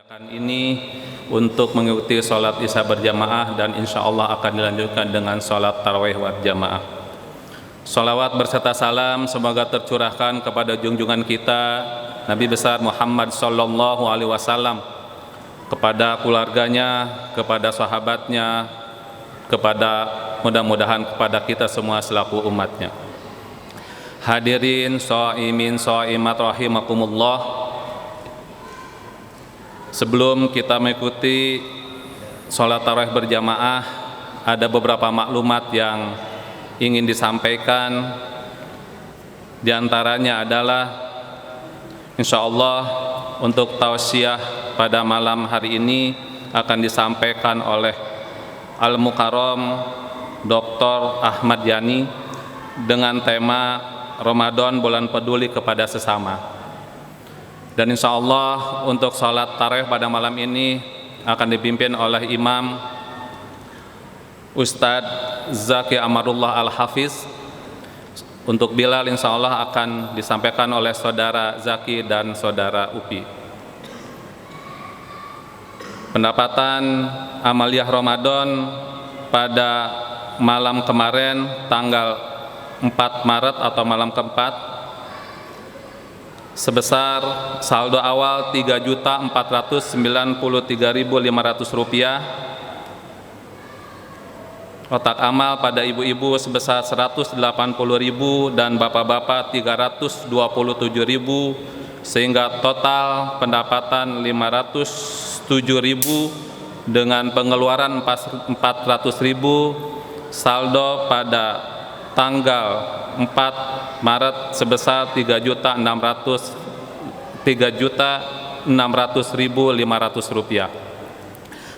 mengadakan ini untuk mengikuti sholat isya berjamaah dan insya Allah akan dilanjutkan dengan sholat tarawih berjamaah. Sholawat berserta salam semoga tercurahkan kepada junjungan kita Nabi besar Muhammad sallallahu alaihi wasallam, kepada keluarganya, kepada sahabatnya, kepada mudah-mudahan kepada kita semua selaku umatnya. Hadirin shaimin shaimat rahimakumullah. Sebelum kita mengikuti sholat tarawih berjamaah, ada beberapa maklumat yang ingin disampaikan. Di antaranya adalah insya Allah untuk tausiah pada malam hari ini akan disampaikan oleh Al-Mukarram Dr. Ahmad Yani dengan tema Ramadan Bulan Peduli kepada Sesama. Dan insya Allah untuk sholat tarawih pada malam ini akan dipimpin oleh Imam Ustadz Zaki Amarullah Al-Hafiz. Untuk Bilal insya Allah akan disampaikan oleh saudara Zaki dan saudara Upi. Pendapatan Amaliyah Ramadan pada malam kemarin tanggal 4 Maret atau malam keempat sebesar saldo awal Rp3.493.500, kotak amal pada ibu-ibu sebesar Rp180.000 dan bapak-bapak Rp327.000, sehingga total pendapatan Rp507.000 dengan pengeluaran Rp400.000. Saldo pada tanggal 4 Maret sebesar Rp3.600.500.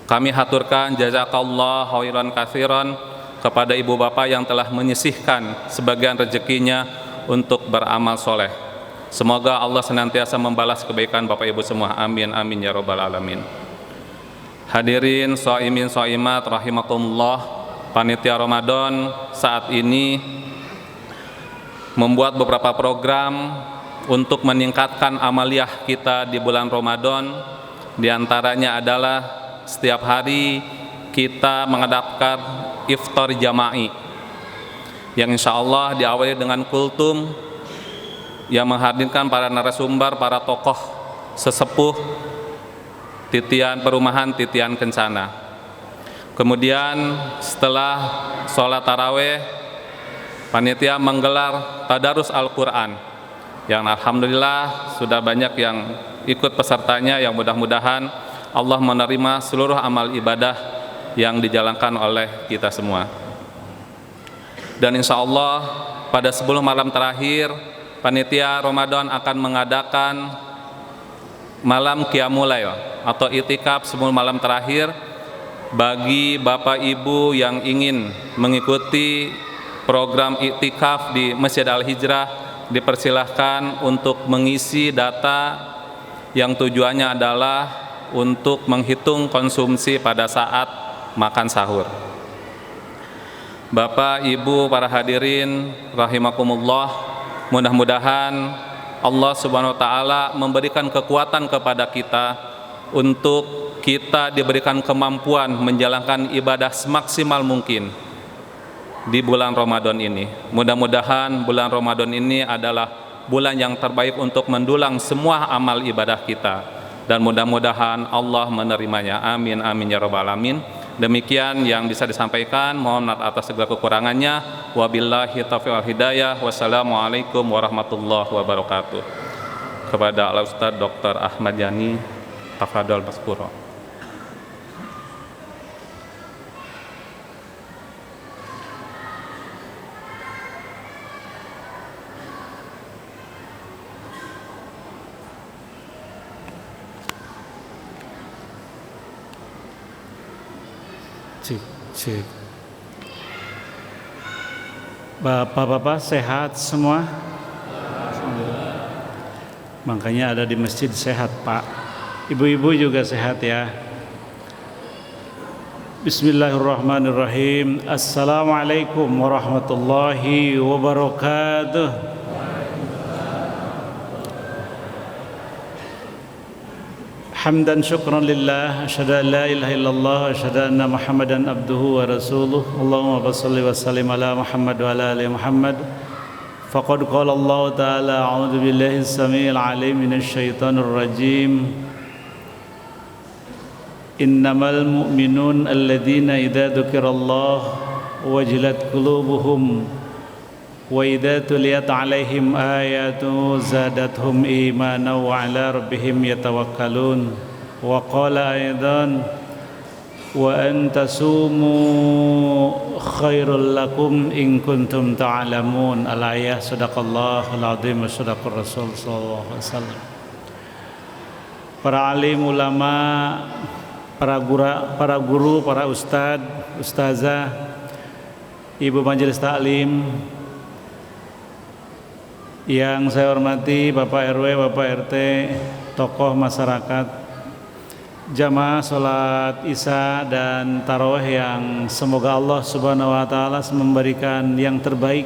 Kami haturkan jazakallah khairan katsiran kepada ibu bapak yang telah menyisihkan sebagian rezekinya untuk beramal soleh. Semoga Allah senantiasa membalas kebaikan bapak ibu semua. Amin amin ya rabbal alamin. Hadirin shaimin shaimat rahimakumullah. Panitia Ramadan saat ini membuat beberapa program untuk meningkatkan amaliyah kita di bulan Ramadan. Di antaranya adalah setiap hari kita mengadakan iftar jama'i yang insya Allah diawali dengan kultum yang menghadirkan para narasumber, para tokoh sesepuh titian perumahan titian kencana. Kemudian setelah sholat tarawih, panitia menggelar tadarus Al-Quran yang alhamdulillah sudah banyak yang ikut pesertanya, yang mudah-mudahan Allah menerima seluruh amal ibadah yang dijalankan oleh kita semua. Dan insya Allah pada 10 malam terakhir panitia Ramadan akan mengadakan malam Qiyamul Lail atau itikaf 10 malam terakhir. Bagi bapak ibu yang ingin mengikuti program iktikaf di Masjid Al-Hijrah, dipersilahkan untuk mengisi data yang tujuannya adalah untuk menghitung konsumsi pada saat makan sahur. Bapak ibu para hadirin rahimakumullah, mudah-mudahan Allah Subhanahu wa taala memberikan kekuatan kepada kita untuk kita diberikan kemampuan menjalankan ibadah semaksimal mungkin di bulan Ramadan ini. Mudah-mudahan bulan Ramadan ini adalah bulan yang terbaik untuk mendulang semua amal ibadah kita, dan mudah-mudahan Allah menerimanya. Amin amin ya rabbal alamin. Demikian yang bisa disampaikan, mohon maaf atas segala kekurangannya. Wabillahi taufiq wal hidayah. Wassalamualaikum warahmatullahi wabarakatuh. Kepada Al-Ustadz Dr. Ahmad Yani, tafadhol maskura. Cik. Bapak-bapak sehat semua? Makanya ada di masjid sehat, Pak. Ibu-ibu juga sehat ya. Bismillahirrahmanirrahim. Assalamualaikum warahmatullahi wabarakatuh. حمدا شكرا لله أشهد أن لا إله إلا الله أشهد أن محمدا عبده ورسوله اللهم صل وسلم على محمد وعلى آل محمد فقد قال الله تعالى أعوذ بالله السميع العليم من الشيطان الرجيم إنما المؤمنون الذين إذا ذكر الله وجلت قلوبهم وإذا تليت عليهم آياته زادتهم إيمانا وعلى ربهم يتوكلون وقال أيضا وأن تصوموا خير لكم إن كنتم تعلمون الآية صدق الله العظيم وصدق الرسول صلى الله عليه وسلم. Para alim ulama, para guru, para ustazah, ibu majelis taklim yang saya hormati, Bapak RW, Bapak RT, tokoh masyarakat, jamaah sholat isya dan tarawih yang semoga Allah Subhanahu wa Ta'ala memberikan yang terbaik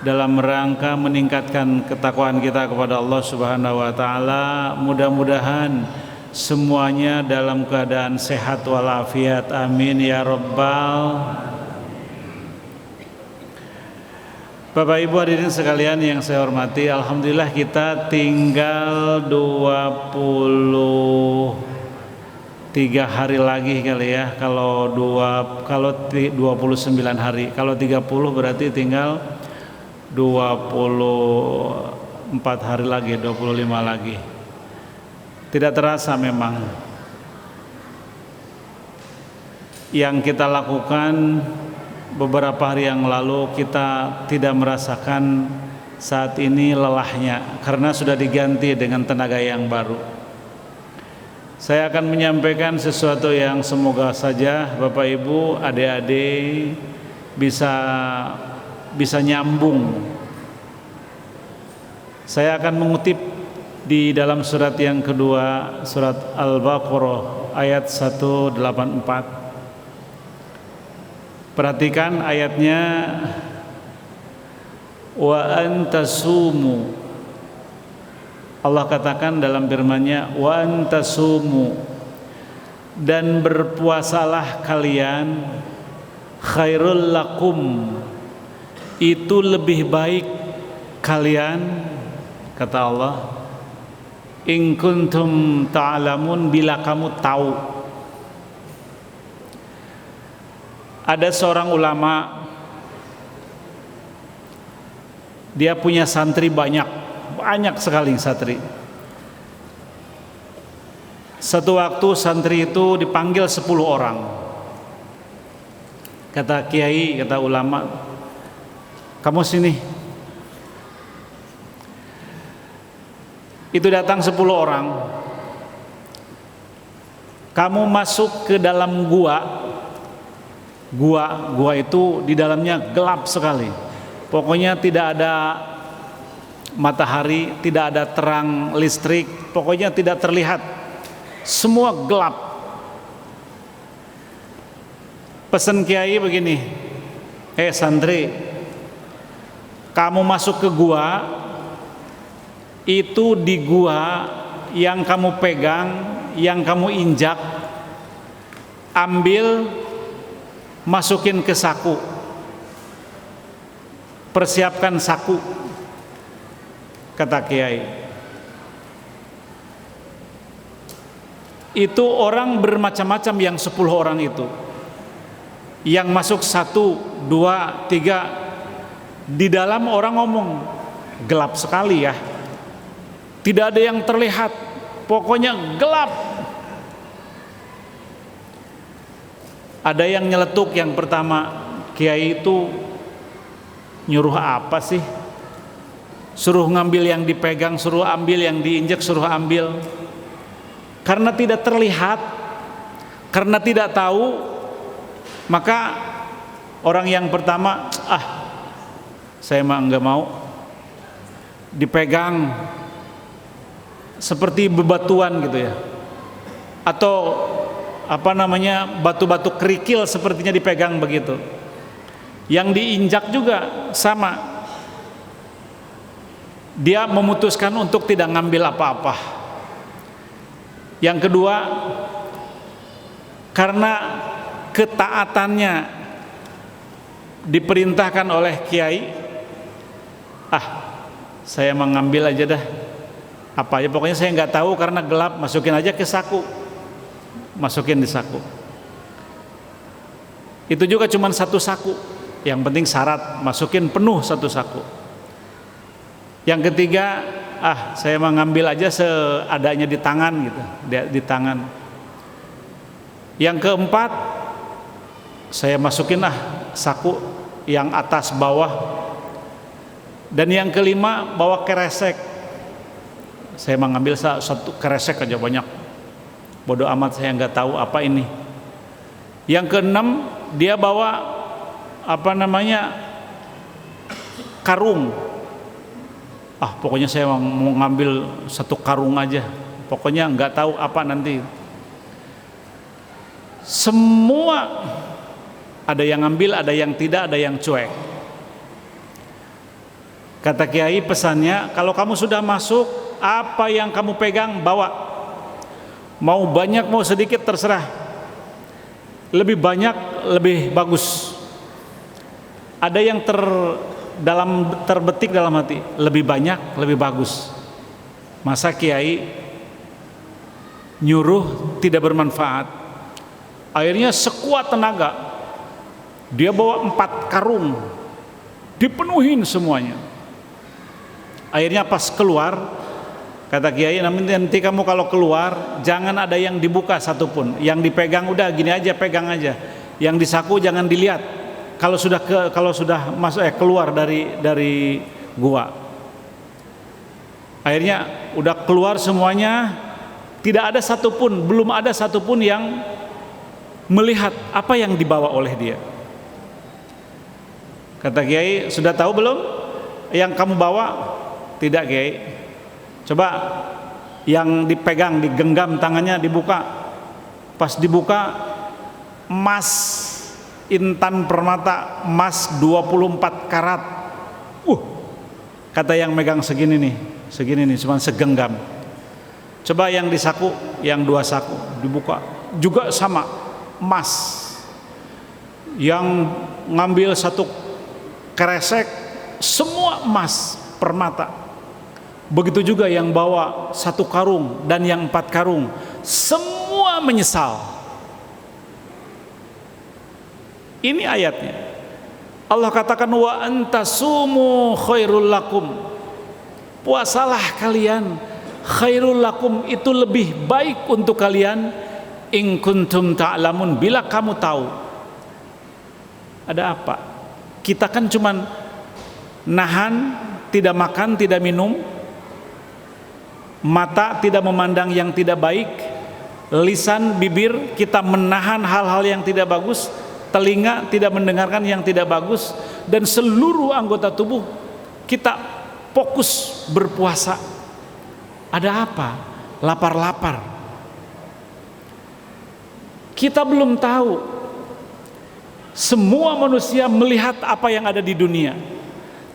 dalam rangka meningkatkan ketakwaan kita kepada Allah Subhanahu wa Ta'ala. Mudah-mudahan semuanya dalam keadaan sehat walafiat, amin ya rabbal. Bapak Ibu hadirin sekalian yang saya hormati, alhamdulillah kita tinggal 23 hari lagi kali ya. Kalau 29 hari, kalau 30 berarti tinggal 24 hari lagi, 25 lagi. Tidak terasa memang yang kita lakukan beberapa hari yang lalu kita tidak merasakan saat ini lelahnya karena sudah diganti dengan tenaga yang baru. Saya akan menyampaikan sesuatu yang semoga saja Bapak Ibu, adik-adik bisa nyambung. Saya akan mengutip di dalam surat yang kedua, surat Al-Baqarah ayat 184. Perhatikan ayatnya, wa antasumu. Allah katakan dalam firman-Nya, wa antasumu, dan berpuasalah kalian, khairul lakum, itu lebih baik kalian, kata Allah, in kuntum ta'lamun, bila kamu tahu. Ada seorang ulama, dia punya santri banyak sekali santri. Satu waktu santri itu dipanggil 10 orang. Kata kiai, kata ulama, kamu sini. Itu datang 10 orang. Kamu masuk ke dalam gua itu di dalamnya gelap sekali. Pokoknya tidak ada matahari, tidak ada terang listrik, pokoknya tidak terlihat. Semua gelap. Pesan kiai begini, santri, kamu masuk ke gua, itu di gua yang kamu pegang, yang kamu injak, ambil, masukin ke saku, persiapkan saku, kata kiai. Itu orang bermacam-macam yang 10 orang itu. Yang masuk 1, 2, 3. Di dalam orang ngomong, gelap sekali ya. Tidak ada yang terlihat, pokoknya gelap. Ada yang nyeletuk yang pertama, kiai itu nyuruh apa sih? Suruh ngambil yang dipegang, suruh ambil yang diinjak, suruh ambil. Karena tidak terlihat, karena tidak tahu, maka orang yang pertama, saya mah enggak mau dipegang seperti bebatuan gitu ya, atau batu-batu kerikil sepertinya dipegang begitu. Yang diinjak juga sama. Dia memutuskan untuk tidak ngambil apa-apa. Yang kedua, karena ketaatannya diperintahkan oleh kiai, saya mengambil aja dah, apa aja pokoknya saya nggak tahu karena gelap, masukin aja ke saku, masukin di saku. Itu juga cuma satu saku, yang penting syarat masukin penuh satu saku. Yang ketiga, saya mengambil aja seadanya di tangan gitu, di tangan. Yang keempat, saya masukin saku yang atas bawah. Dan yang kelima, bawa keresek. Saya mengambil satu keresek aja banyak. Bodoh amat, saya nggak tahu apa ini. Yang keenam, dia bawa karung. Pokoknya saya mau ngambil satu karung aja. Pokoknya nggak tahu apa nanti. Semua ada yang ngambil, ada yang tidak, ada yang cuek. Kata kiai pesannya, kalau kamu sudah masuk, apa yang kamu pegang bawa. Mau banyak mau sedikit terserah. Lebih banyak lebih bagus. Ada yang terbetik dalam hati, lebih banyak lebih bagus. Masa kiai nyuruh tidak bermanfaat? Akhirnya sekuat tenaga dia bawa 4 karung, dipenuhin semuanya. Akhirnya pas keluar, kata kiai, nanti kamu kalau keluar jangan ada yang dibuka satupun, yang dipegang udah gini aja, pegang aja, yang di saku jangan dilihat. Kalau sudah masuk keluar dari gua. Akhirnya udah keluar semuanya, tidak ada satupun, belum ada satupun yang melihat apa yang dibawa oleh dia. Kata kiai, sudah tahu belum yang kamu bawa? Tidak kiai. Coba yang dipegang, digenggam tangannya, dibuka. Pas dibuka, emas intan permata, emas 24 karat. Kata yang megang segini nih, cuma segenggam. Coba yang di saku, yang 2 saku dibuka, juga sama, emas. Yang ngambil satu keresek, semua emas permata. Begitu juga yang bawa 1 karung dan yang 4 karung, semua menyesal. Ini ayatnya. Allah katakan, wa antasumu khairul lakum. Puasalah kalian, khairul lakum, itu lebih baik untuk kalian, in kuntum ta'lamun, bila kamu tahu. Ada apa? Kita kan cuman nahan, tidak makan, tidak minum, mata tidak memandang yang tidak baik, lisan, bibir kita menahan hal-hal yang tidak bagus, telinga tidak mendengarkan yang tidak bagus, dan seluruh anggota tubuh kita fokus berpuasa. Ada apa? Lapar-lapar. Kita belum tahu. Semua manusia melihat apa yang ada di dunia,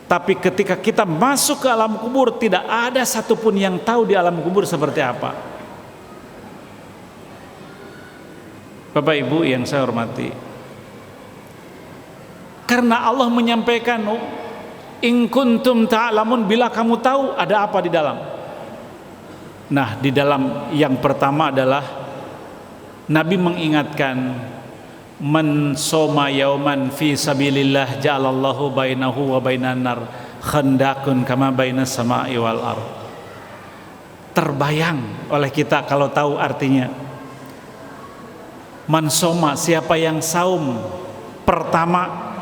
tapi ketika kita masuk ke alam kubur, tidak ada satupun yang tahu di alam kubur seperti apa. Bapak Ibu yang saya hormati, karena Allah menyampaikan, in kuntum ta'lamun, bila kamu tahu ada apa di dalam. Nah, di dalam yang pertama adalah Nabi mengingatkan, man soma yauman fi sabilillah ja'alallahu bainahu wa bainan nar khandaqun kama bainas sama'i wal ardh. Terbayang oleh kita kalau tahu artinya. Man soma, siapa yang saum pertama,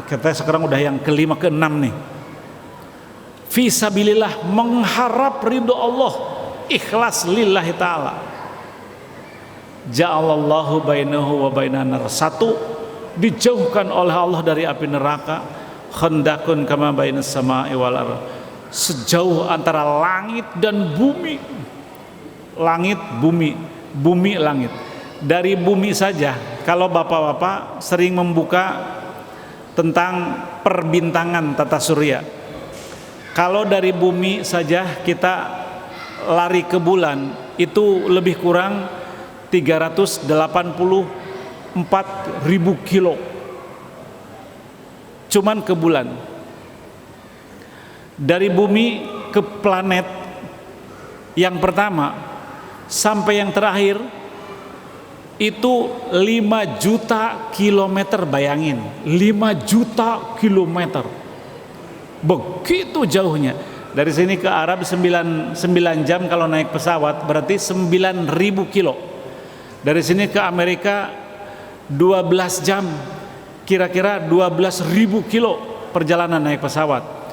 kita sekarang udah yang kelima, keenam nih. Fi sabilillah, mengharap ridho Allah, ikhlas lillahi ta'ala. Ja'alallahu bainahu wa bainan nar, satu, dijauhkan oleh Allah dari api neraka, khandaqun kama bainas sama'i wal ardh, sejauh antara langit dan bumi. Langit, bumi, bumi, langit. Dari bumi saja, kalau bapak-bapak sering membuka tentang perbintangan tata surya, kalau dari bumi saja kita lari ke bulan itu lebih kurang 384.000 kilo cuman ke bulan. Dari bumi ke planet yang pertama sampai yang terakhir itu 5 juta kilometer, bayangin 5 juta kilometer, begitu jauhnya. Dari sini ke Arab 9 jam kalau naik pesawat, berarti 9.000 kilo. Dari sini ke Amerika 12 jam, kira-kira 12.000 kilo perjalanan naik pesawat.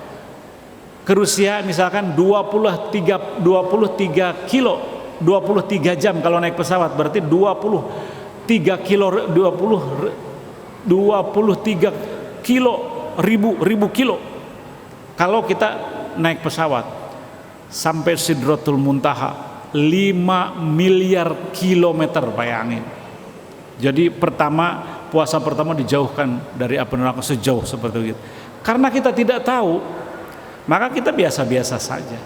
Ke Rusia misalkan 23 kilo, 23 jam kalau naik pesawat, berarti 23 kilo ribu kilo kalau kita naik pesawat sampai Sidratul Muntaha 5 miliar kilometer, bayangin. Jadi puasa pertama dijauhkan dari api neraka sejauh seperti itu. Karena kita tidak tahu, maka kita biasa-biasa saja.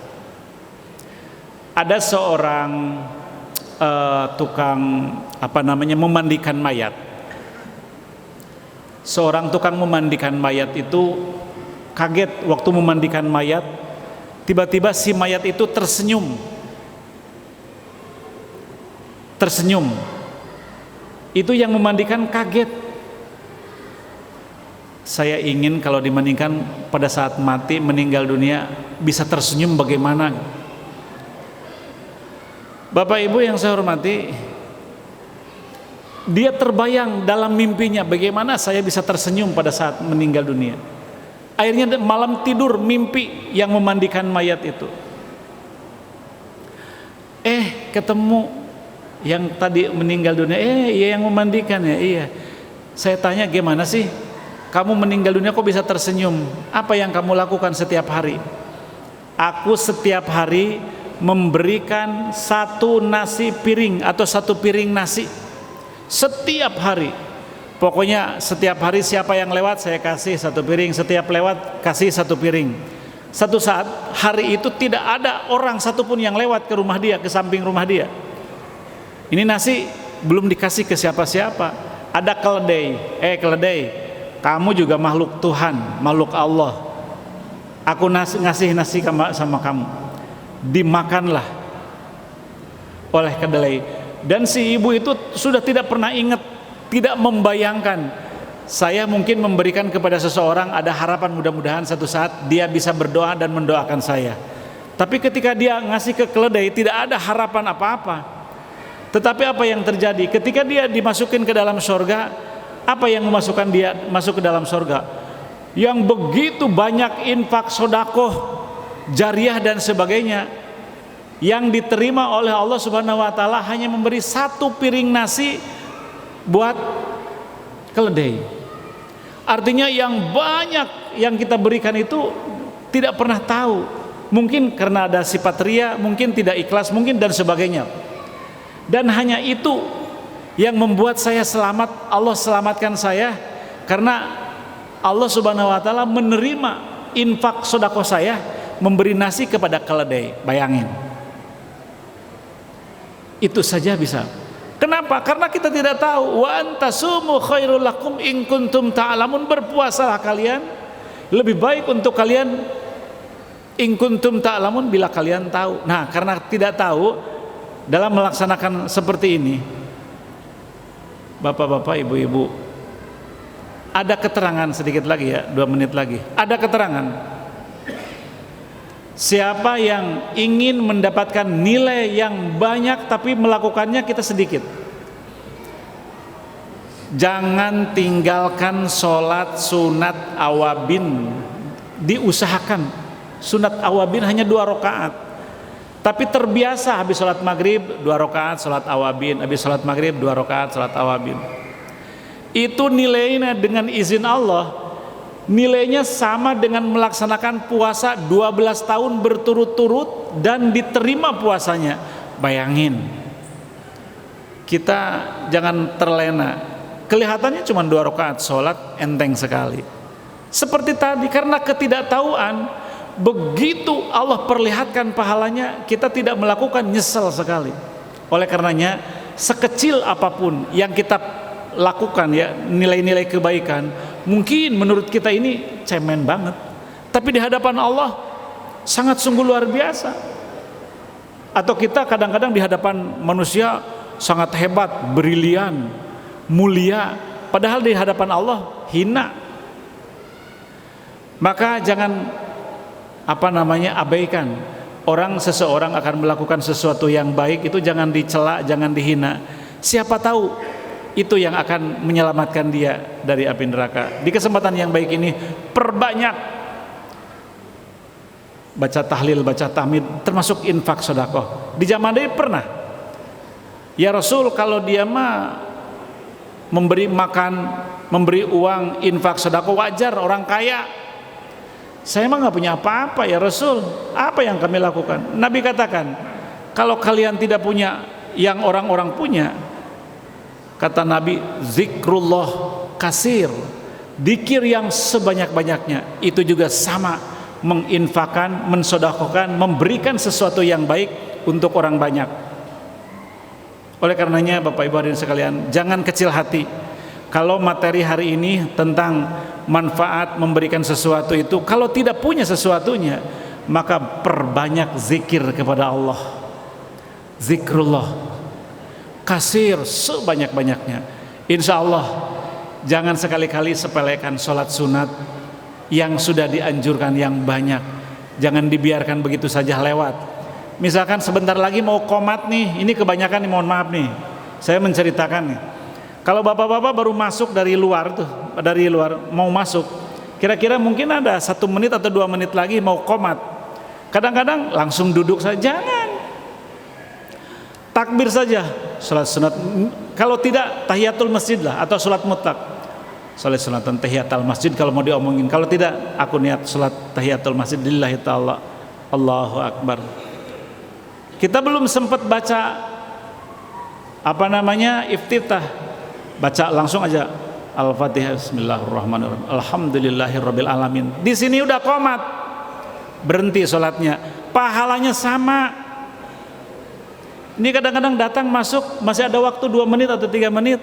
Ada seorang tukang memandikan mayat. Seorang tukang memandikan mayat itu kaget waktu memandikan mayat, tiba-tiba si mayat itu tersenyum. Itu yang memandikan kaget. Saya ingin kalau dimandikan pada saat mati, meninggal dunia, bisa tersenyum bagaimana. Bapak Ibu yang saya hormati, dia terbayang dalam mimpinya bagaimana saya bisa tersenyum pada saat meninggal dunia. Akhirnya malam tidur mimpi yang memandikan mayat itu. Ketemu yang tadi meninggal dunia, iya yang memandikan ya, iya. Saya tanya, gimana sih kamu meninggal dunia kok bisa tersenyum? Apa yang kamu lakukan setiap hari? Aku setiap hari memberikan 1 nasi piring atau 1 piring nasi setiap hari. Pokoknya setiap hari siapa yang lewat saya kasih 1 piring, setiap lewat kasih 1 piring. Satu saat hari itu tidak ada orang satupun yang lewat ke rumah dia, ke samping rumah dia. Ini nasi belum dikasih ke siapa-siapa. Ada keledai, keledai, kamu juga makhluk Tuhan, makhluk Allah. Aku ngasih nasi sama kamu. Dimakanlah oleh kedelai. Dan si ibu itu sudah tidak pernah ingat, tidak membayangkan, saya mungkin memberikan kepada seseorang, ada harapan mudah-mudahan satu saat dia bisa berdoa dan mendoakan saya. Tapi ketika dia ngasih ke keledai, tidak ada harapan apa-apa. Tetapi apa yang terjadi ketika dia dimasukin ke dalam surga? Apa yang memasukkan dia masuk ke dalam surga? Yang begitu banyak infak, sodakoh, jariah dan sebagainya, yang diterima oleh Allah Subhanahu wa taala hanya memberi 1 piring nasi buat keledai. Artinya yang banyak yang kita berikan itu tidak pernah tahu. Mungkin karena ada sifat ria, mungkin tidak ikhlas, mungkin dan sebagainya. Dan hanya itu yang membuat saya selamat. Allah selamatkan saya karena Allah Subhanahu wa taala menerima infak sedekah saya, memberi nasi kepada keledai. Bayangin. Itu saja bisa. Kenapa? Karena kita tidak tahu. Wa antasumu khairul lakum in kuntum ta'lamun. Berpuasalah kalian, lebih baik untuk kalian in kuntum ta'lamun, bila kalian tahu. Nah, karena tidak tahu, dalam melaksanakan seperti ini, bapak-bapak, ibu-ibu, ada keterangan sedikit lagi ya, 2 menit lagi. Ada keterangan. Siapa yang ingin mendapatkan nilai yang banyak tapi melakukannya kita sedikit, jangan tinggalkan sholat sunat awabin. Diusahakan sunat awabin hanya 2 rakaat. Tapi terbiasa habis sholat maghrib 2 rakaat sholat awabin, habis sholat maghrib 2 rakaat sholat awabin. Itu nilainya dengan izin Allah, nilainya sama dengan melaksanakan puasa 12 tahun berturut-turut dan diterima puasanya. Bayangin, kita jangan terlena. Kelihatannya cuma 2 rakaat sholat, enteng sekali. Seperti tadi, karena ketidaktahuan, begitu Allah perlihatkan pahalanya, kita tidak melakukan, nyesel sekali. Oleh karenanya, sekecil apapun yang kita lakukan ya, nilai-nilai kebaikan, mungkin menurut kita ini cemen banget, tapi di hadapan Allah sangat sungguh luar biasa. Atau kita kadang-kadang di hadapan manusia sangat hebat, brilian, mulia, padahal di hadapan Allah hina. Maka jangan abaikan. Seseorang akan melakukan sesuatu yang baik itu jangan dicela, jangan dihina. Siapa tahu itu yang akan menyelamatkan dia dari api neraka. Di kesempatan yang baik ini, perbanyak baca tahlil, baca tahmid, termasuk infak sedekah. Di zaman dulu pernah, ya Rasul, kalau dia mah memberi makan, memberi uang, infak sedekah wajar, orang kaya. Saya mah nggak punya apa-apa ya Rasul, apa yang kami lakukan? Nabi katakan, kalau kalian tidak punya yang orang-orang punya, kata Nabi, zikrullah kasir, dikir yang sebanyak-banyaknya, itu juga sama, menginfakkan, mensedekahkan, memberikan sesuatu yang baik untuk orang banyak. Oleh karenanya Bapak Ibu hadirin sekalian, jangan kecil hati. Kalau materi hari ini tentang manfaat memberikan sesuatu itu, kalau tidak punya sesuatunya, maka perbanyak zikir kepada Allah. Zikrullah kasir sebanyak-banyaknya. Insya Allah jangan sekali-kali sepelekan sholat sunat yang sudah dianjurkan yang banyak. Jangan dibiarkan begitu saja lewat. Misalkan sebentar lagi mau qomat nih, ini kebanyakan nih, mohon maaf nih, saya menceritakan nih. Kalau bapak-bapak baru masuk dari luar mau masuk, kira-kira mungkin ada 1 menit atau 2 menit lagi mau qomat. Kadang-kadang langsung duduk saja, jangan. Takbir saja, sholat sunat. Kalau tidak tahiyatul masjid lah, atau sholat mutlak. Sholat sunatan tahiyatul masjid kalau mau diomongin. Kalau tidak, aku niat sholat tahiyatul masjid lillahi ta'ala, Allahu Akbar. Kita belum sempat baca iftitah, baca langsung aja Al-Fatihah, Bismillahirrahmanirrahim, Alhamdulillahirabbil alamin. Di sini udah qomat, berhenti sholatnya, pahalanya sama. Ini kadang-kadang datang masuk masih ada waktu 2 menit atau 3 menit,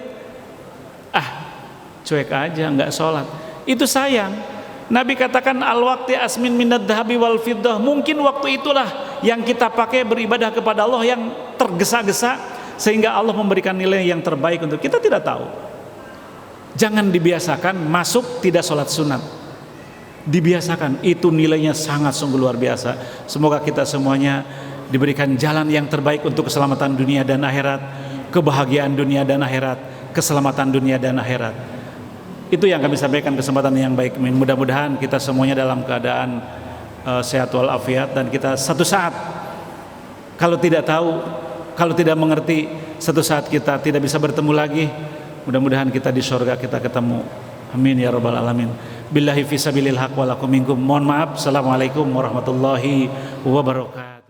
cuek aja, nggak sholat. Itu sayang. Nabi katakan al-waqti asmin minad dhahabi wal fiddah. Mungkin waktu itulah yang kita pakai beribadah kepada Allah yang tergesa-gesa, sehingga Allah memberikan nilai yang terbaik untuk kita. Tidak tahu. Jangan dibiasakan masuk tidak sholat sunat. Dibiasakan, itu nilainya sangat sungguh luar biasa. Semoga kita semuanya diberikan jalan yang terbaik untuk keselamatan dunia dan akhirat, kebahagiaan dunia dan akhirat, keselamatan dunia dan akhirat. Itu yang kami sampaikan, kesempatan yang baik. Mudah-mudahan kita semuanya dalam keadaan sehat walafiat, dan kita satu saat kalau tidak tahu, kalau tidak mengerti, satu saat kita tidak bisa bertemu lagi. Mudah-mudahan kita di surga kita ketemu. Amin ya rabbal alamin. Billahi fisabilil haq walakum minkum. Mohon maaf. Assalamualaikum warahmatullahi wabarakatuh.